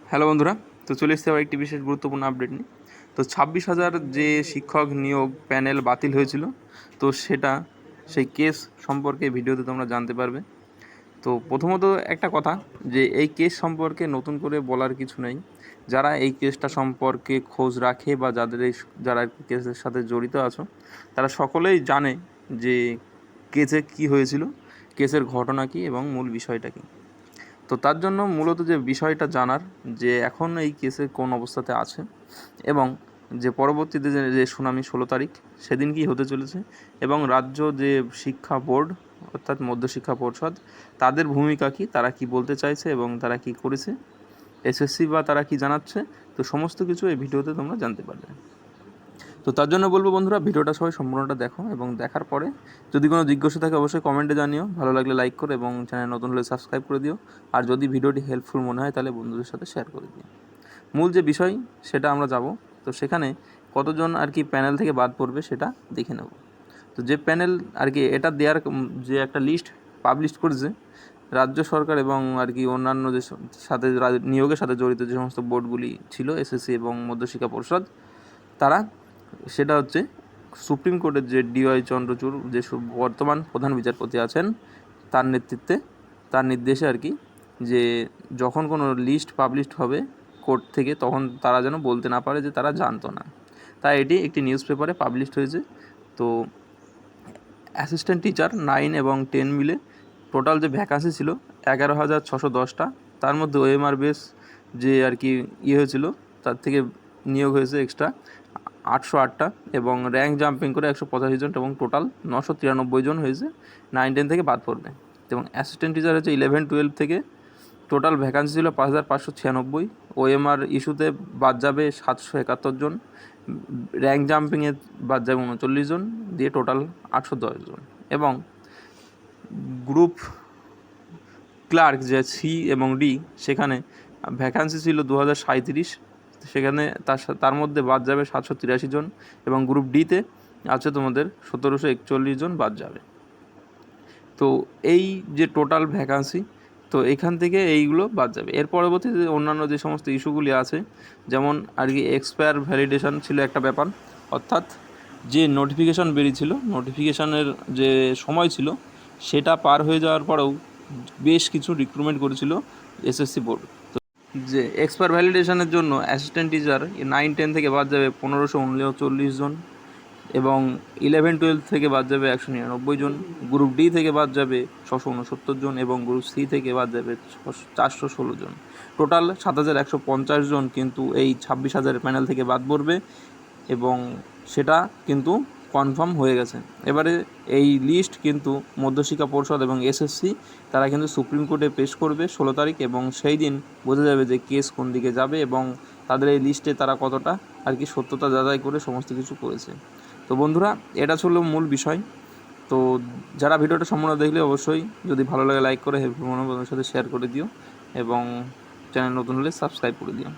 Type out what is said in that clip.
Hello বন্ধুরা, তো চলে এসেছে আবার একটি বিশেষ গুরুত্বপূর্ণ আপডেট নিয়ে। তো 26,000 যে শিক্ষক নিয়োগ প্যানেল বাতিল হয়েছিল, তো সেই কেস সম্পর্কে ভিডিওতে তোমরা জানতে পারবে। তো প্রথমত একটা কথা, যে এই কেস সম্পর্কে নতুন করে বলার কিছু নেই। যারা এই কেসটা সম্পর্কে খোঁজ রাখে বা যারা কেসের সাথে জড়িত আছো, তারা সকলেই জানে যে কেসে কী হয়েছিল, কেসের ঘটনা কী এবং মূল বিষয়টা কী। তো তার জন্য মূলত যে বিষয়টা জানার, যে এখন এই কেসে কোন অবস্থাতে আছে এবং যে পরবর্তীতে যে শুনানি 16 তারিখ সেদিন কী হতে চলেছে, এবং রাজ্য যে শিক্ষা বোর্ড অর্থাৎ মধ্যশিক্ষা পর্ষদ, তাদের ভূমিকা কী, তারা কি বলতে চাইছে এবং তারা কি করেছে, এসএসসি বা তারা কি জানাচ্ছে, তো সমস্ত কিছু এই ভিডিওতে তোমরা জানতে পারবে। তো তার জন্য বলবো বন্ধুরা, ভিডিওটা সবাই সম্পূর্ণটা দেখো এবং দেখার পরে যদি কোনো জিজ্ঞাসা থাকে অবশ্যই কমেন্টে জানিও। ভালো লাগলে লাইক করো এবং চ্যানেল নতুন হলে সাবস্ক্রাইব করে দিও। আর যদি ভিডিওটি হেল্পফুল মনে হয় তাহলে বন্ধুদের সাথে শেয়ার করে দিও। মূল যে বিষয় সেটা আমরা যাব। তো সেখানে কতজন আর কি প্যানেল থেকে বাদ পড়বে সেটা দেখে নেব। তো যে প্যানেল আর কি এটা দেওয়ার যে একটা লিস্ট পাবলিশ করেছে রাজ্য সরকার এবং আর কি অন্যান্য যে সাথে নিয়োগের সাথে জড়িত যে সমস্ত বোর্ডগুলি ছিল, এসএসসি এবং মধ্যশিক্ষা পর্ষদ, তারা সেটা হচ্ছে সুপ্রিম কোর্টের যে ডিওয়াই চন্দ্রচূড়, যে বর্তমান প্রধান বিচারপতি আছেন, তার নেতৃত্বে, তার নির্দেশে আর কি, যে যখন কোনো লিস্ট পাবলিশড হবে কোর্ট থেকে, তখন তারা যেন বলতে না পারে যে তারা জানতো না। তাই এটি একটি নিউজ পেপারে পাবলিশড হয়েছে। তো অ্যাসিস্ট্যান্ট টিচার 9 এবং 10 মিলে টোটাল যে ভ্যাকান্সি ছিল 11,610টা। তার মধ্যে ওএমআর বেস যে আর কি হয়েছিল, তার থেকে নিয়োগ হয়েছে এক্সট্রা 808টা এবং র্যাঙ্ক জাম্পিং করে 185 জন, এবং টোটাল 993 জন হয়েছে 9-10 থেকে বাদ পড়বে। এবং অ্যাসিস্ট্যান্ট টিচার হচ্ছে 11-12 থেকে টোটাল ভ্যাকান্সি ছিল 5,596। ওএমআর ইস্যুতে বাদ যাবে 771 জন, র্যাঙ্ক জাম্পিংয়ে বাদ যাবে 39 জন, দিয়ে টোটাল 810 জন। এবং গ্রুপ ক্লার্ক যে সি এবং ডি, সেখানে ভ্যাকান্সি ছিল 2037, সেখানে তার মধ্যে বাদ যাবে 783 জন, এবং গ্রুপ ডিতে আছে তোমাদের 1,741 জন বাদ যাবে। তো এই যে টোটাল ভ্যাকান্সি, তো এখান থেকে এইগুলো বাদ যাবে। এর পরবর্তীতে অন্যান্য যে সমস্ত ইস্যুগুলি আছে, যেমন আর কি এক্সপায়ার ভ্যালিডেশন ছিল একটা ব্যাপার, অর্থাৎ যে নোটিফিকেশান বেরিয়েছিল, নোটিফিকেশানের যে সময় ছিল সেটা পার হয়ে যাওয়ার পরেও বেশ কিছু রিক্রুটমেন্ট করেছিল এসএসসি বোর্ড। তো যে এক্সপায়ার ভ্যালিডেশনের জন্য অ্যাসিস্ট্যান্ট টিচার 9-10 থেকে বাদ যাবে 1,539 জন, এবং 11-12 থেকে বাদ যাবে 199 জন, গ্রুপ ডি থেকে বাদ যাবে 669 জন, এবং গ্রুপ সি থেকে বাদ যাবে 416 জন। টোটাল 7,150 জন কিন্তু এই 26,000 প্যানেল থেকে বাদ পড়বে, এবং সেটা কিন্তু কনফার্ম হয়ে গেছে। এবারে এই লিস্ট কিন্তু মধ্যশিক্ষা পর্ষদ এবং এসএসসি তারা কিন্তু সুপ্রিম কোর্টে পেশ করবে 16 তারিখ, এবং সেই দিন বোঝা যাবে যে কেস কোন দিকে যাবে এবং তাদের এই লিস্টে তারা কতটা আর কি সত্যতা যাচাই করে সমস্ত কিছু করেছে। তো বন্ধুরা, এটা ছিল মূল বিষয়। তো যারা ভিডিওটা সম্পূর্ণ দেখলে অবশ্যই যদি ভালো লাগে লাইক করে হেল্পফুল মনে হয় বন্ধুদের সাথে শেয়ার করে দিও, এবং চ্যানেল নতুন হলে সাবস্ক্রাইব করে দিও।